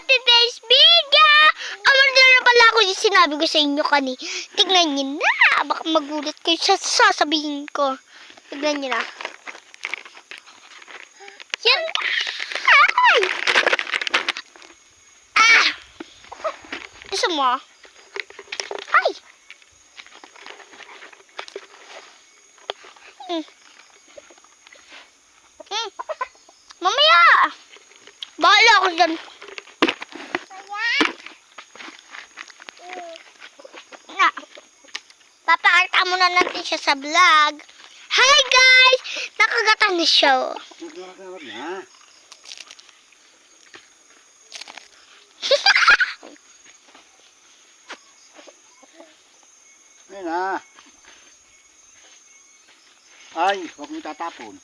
today's video! Amanda na pala ako yung sinabi ko sa inyo kanina. Tignan nyo na. Baka magulat kayo sa sasabihin ko. Tignan nyo na. Yan. Ay! Ah! Gusto mo? Ay! Mamaya! Bahala ako dyan. Na. Papakita muna natin siya sa vlog. Hi guys! Nakagatan na siya. Ayun na. Ay, huwag mo tatapon.